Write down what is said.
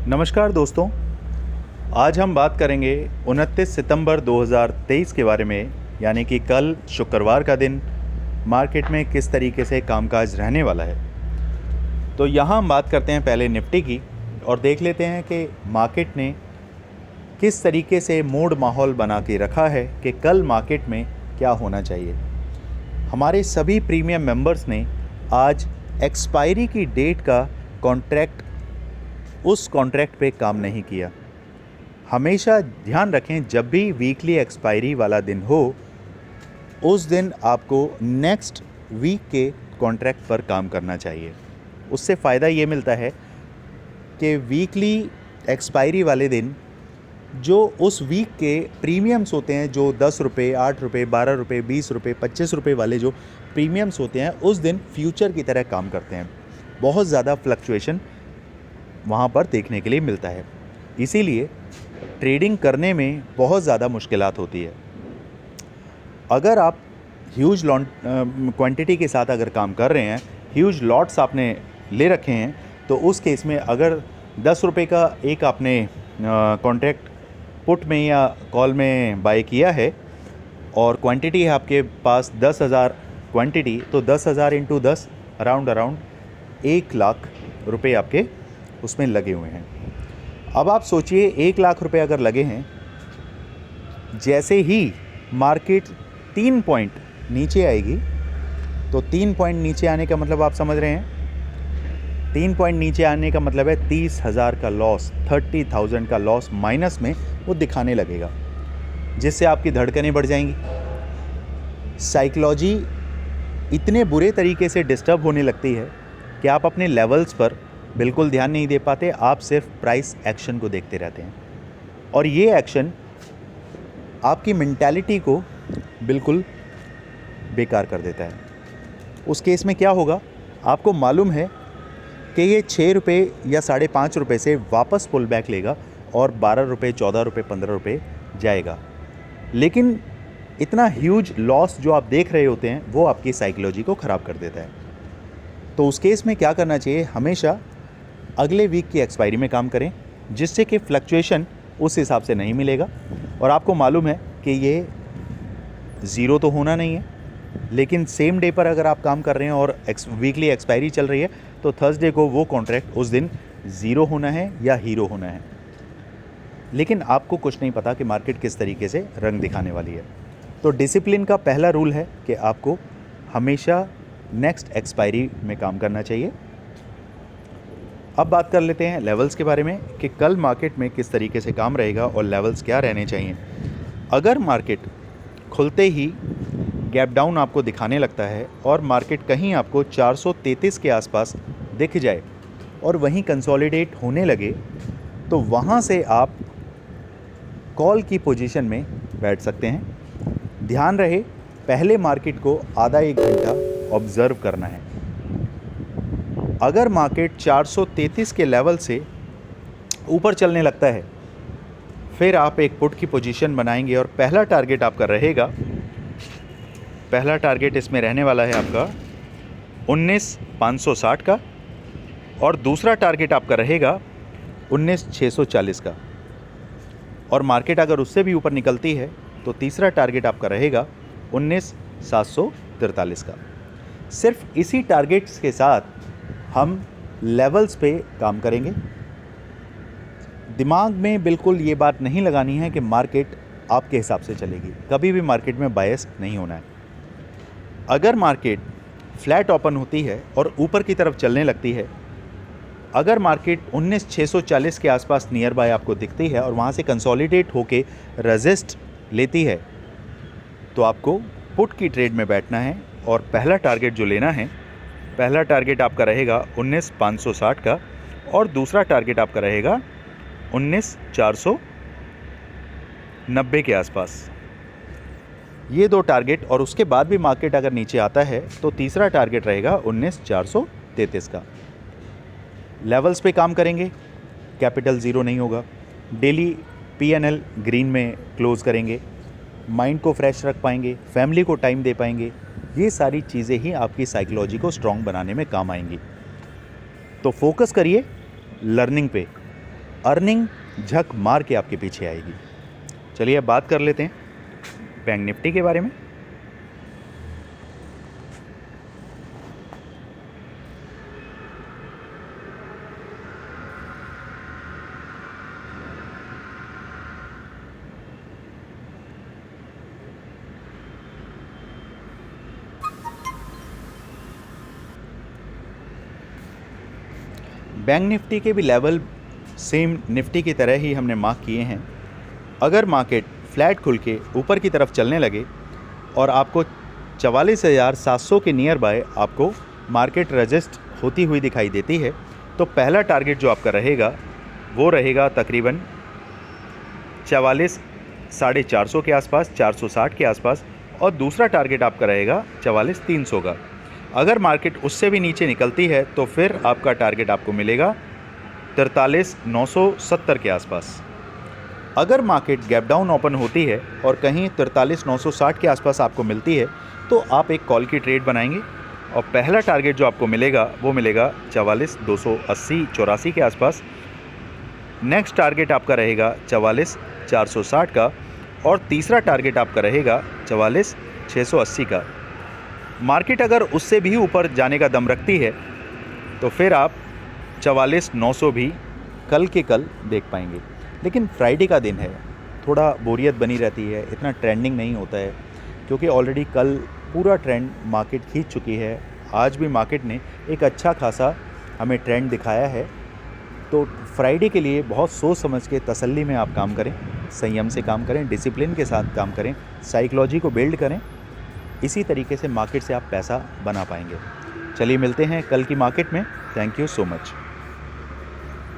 नमस्कार दोस्तों, आज हम बात करेंगे 29 सितंबर 2023 के बारे में, यानी कि कल शुक्रवार का दिन मार्केट में किस तरीके से कामकाज रहने वाला है। तो यहाँ हम बात करते हैं पहले निफ्टी की और देख लेते हैं कि मार्केट ने किस तरीके से मूड माहौल बना के रखा है कि कल मार्केट में क्या होना चाहिए। हमारे सभी प्रीमियम मेंबर्स ने आज एक्सपायरी की डेट का उस कॉन्ट्रैक्ट पे काम नहीं किया। हमेशा ध्यान रखें, जब भी वीकली एक्सपायरी वाला दिन हो उस दिन आपको नेक्स्ट वीक के कॉन्ट्रैक्ट पर काम करना चाहिए। उससे फ़ायदा ये मिलता है कि वीकली एक्सपायरी वाले दिन जो उस वीक के प्रीमियम्स होते हैं, जो 10 रुपये, 8 रुपये, 12 रुपये, 20 रुपये, 25 रुपये वाले जो प्रीमियम्स होते हैं, उस दिन फ्यूचर की तरह काम करते हैं। बहुत ज़्यादा फ्लक्चुएशन वहाँ पर देखने के लिए मिलता है, इसीलिए ट्रेडिंग करने में बहुत ज़्यादा मुश्किलात होती है। अगर आप ह्यूज क्वांटिटी के साथ अगर काम कर रहे हैं, ह्यूज लॉट्स आपने ले रखे हैं, तो उस केस में अगर 10 रुपये का एक आपने कॉन्ट्रैक्ट पुट में या कॉल में बाय किया है और क्वांटिटी है आपके पास 10,000 क्वांटिटी, तो 10,000 इंटू 10 अराउंड 1 लाख रुपये आपके उसमें लगे हुए हैं। अब आप सोचिए 1 लाख रुपए अगर लगे हैं, जैसे ही मार्केट 3 पॉइंट नीचे आएगी, तो 3 पॉइंट नीचे आने का मतलब आप समझ रहे हैं, 3 पॉइंट नीचे आने का मतलब है 30,000 का लॉस, 30,000 का लॉस माइनस में वो दिखाने लगेगा, जिससे आपकी धड़कनें बढ़ जाएंगी। साइकोलॉजी इतने बुरे तरीके से डिस्टर्ब होने लगती है कि आप अपने लेवल्स पर बिल्कुल ध्यान नहीं दे पाते, आप सिर्फ प्राइस एक्शन को देखते रहते हैं और ये एक्शन आपकी मेंटालिटी को बिल्कुल बेकार कर देता है। उस केस में क्या होगा, आपको मालूम है कि ये 6 रुपये या 5.5 रुपये से वापस पुल बैक लेगा और 12 रुपये, 14 रुपये, 15 रुपये जाएगा, लेकिन इतना ह्यूज लॉस जो आप देख रहे होते हैं वो आपकी साइकोलॉजी को ख़राब कर देता है। तो उस केस में क्या करना चाहिए, हमेशा अगले वीक की एक्सपायरी में काम करें, जिससे कि फ्लक्चुएशन उस हिसाब से नहीं मिलेगा। और आपको मालूम है कि ये ज़ीरो तो होना नहीं है, लेकिन सेम डे पर अगर आप काम कर रहे हैं और वीकली एक्सपायरी चल रही है, तो थर्सडे को वो कॉन्ट्रैक्ट उस दिन ज़ीरो होना है या हीरो होना है। लेकिन आपको कुछ नहीं पता कि मार्केट किस तरीके से रंग दिखाने वाली है। तो डिसिप्लिन का पहला रूल है कि आपको हमेशा नेक्स्ट एक्सपायरी में काम करना चाहिए। अब बात कर लेते हैं लेवल्स के बारे में कि कल मार्केट में किस तरीके से काम रहेगा और लेवल्स क्या रहने चाहिए। अगर मार्केट खुलते ही गैप डाउन आपको दिखाने लगता है और मार्केट कहीं आपको 433 के आसपास दिख जाए और वहीं कंसोलिडेट होने लगे, तो वहाँ से आप कॉल की पोजीशन में बैठ सकते हैं। ध्यान रहे, पहले मार्केट को आधा 1 घंटा ऑब्ज़र्व करना है। अगर मार्केट 433 के लेवल से ऊपर चलने लगता है, फिर आप एक पुट की पोजीशन बनाएंगे और पहला टारगेट आपका रहेगा, पहला टारगेट इसमें रहने वाला है आपका 19,560 का, और दूसरा टारगेट आपका रहेगा 19,640 का। और मार्केट अगर उससे भी ऊपर निकलती है तो तीसरा टारगेट आपका रहेगा 19,743 का। सिर्फ इसी टारगेट्स के साथ हम लेवल्स पे काम करेंगे। दिमाग में बिल्कुल ये बात नहीं लगानी है कि मार्केट आपके हिसाब से चलेगी, कभी भी मार्केट में बायस नहीं होना है। अगर मार्केट फ्लैट ओपन होती है और ऊपर की तरफ चलने लगती है, अगर मार्केट 19,640 के आसपास नियर बाय आपको दिखती है और वहाँ से कंसोलिडेट होके रेजिस्ट लेती है, तो आपको पुट की ट्रेड में बैठना है और पहला टारगेट जो लेना है, पहला टारगेट आपका रहेगा 19,560 का और दूसरा टारगेट आपका रहेगा 19,490 के आसपास। ये 2 टारगेट, और उसके बाद भी मार्केट अगर नीचे आता है तो तीसरा टारगेट रहेगा 19,433 का। लेवल्स पे काम करेंगे, कैपिटल ज़ीरो नहीं होगा, डेली P&L ग्रीन में क्लोज़ करेंगे, माइंड को फ्रेश रख पाएंगे, फैमिली को टाइम दे पाएंगे। ये सारी चीज़ें ही आपकी साइकोलॉजी को स्ट्रॉन्ग बनाने में काम आएंगी। तो फोकस करिए लर्निंग पे, अर्निंग झक मार के आपके पीछे आएगी। चलिए अब बात कर लेते हैं बैंक निफ्टी के बारे में। बैंक निफ्टी के भी लेवल सेम निफ्टी की तरह ही हमने मार्क किए हैं। अगर मार्केट फ्लैट खुल के ऊपर की तरफ चलने लगे और आपको 44,700 के नियर बाय आपको मार्केट रजिस्ट होती हुई दिखाई देती है, तो पहला टारगेट जो आपका रहेगा वो रहेगा तकरीबन 44,450 के आसपास, 460 के आसपास, और दूसरा टारगेट आपका रहेगा 44,300 का। अगर मार्केट उससे भी नीचे निकलती है तो फिर आपका टारगेट आपको मिलेगा 43,970 के आसपास। अगर मार्केट गैप डाउन ओपन होती है और कहीं 43,960 के आसपास आपको मिलती है तो आप एक कॉल की ट्रेड बनाएंगे और पहला टारगेट जो आपको मिलेगा वो मिलेगा 44,280-84 के आसपास। नेक्स्ट टारगेट आपका रहेगा 44,460 का और तीसरा टारगेट आपका रहेगा 44,680 का। मार्केट अगर उससे भी ऊपर जाने का दम रखती है तो फिर आप 44,900 भी कल के कल देख पाएंगे। लेकिन फ्राइडे का दिन है, थोड़ा बोरियत बनी रहती है, इतना ट्रेंडिंग नहीं होता है क्योंकि ऑलरेडी कल पूरा ट्रेंड मार्केट खींच चुकी है। आज भी मार्केट ने एक अच्छा खासा हमें ट्रेंड दिखाया है। तो फ्राइडे के लिए बहुत सोच समझ के तसल्ली में आप काम करें, संयम से काम करें, डिसिप्लिन के साथ काम करें, साइकोलॉजी को बिल्ड करें। इसी तरीके से मार्केट से आप पैसा बना पाएंगे। चलिए मिलते हैं कल की मार्केट में। Thank you so much.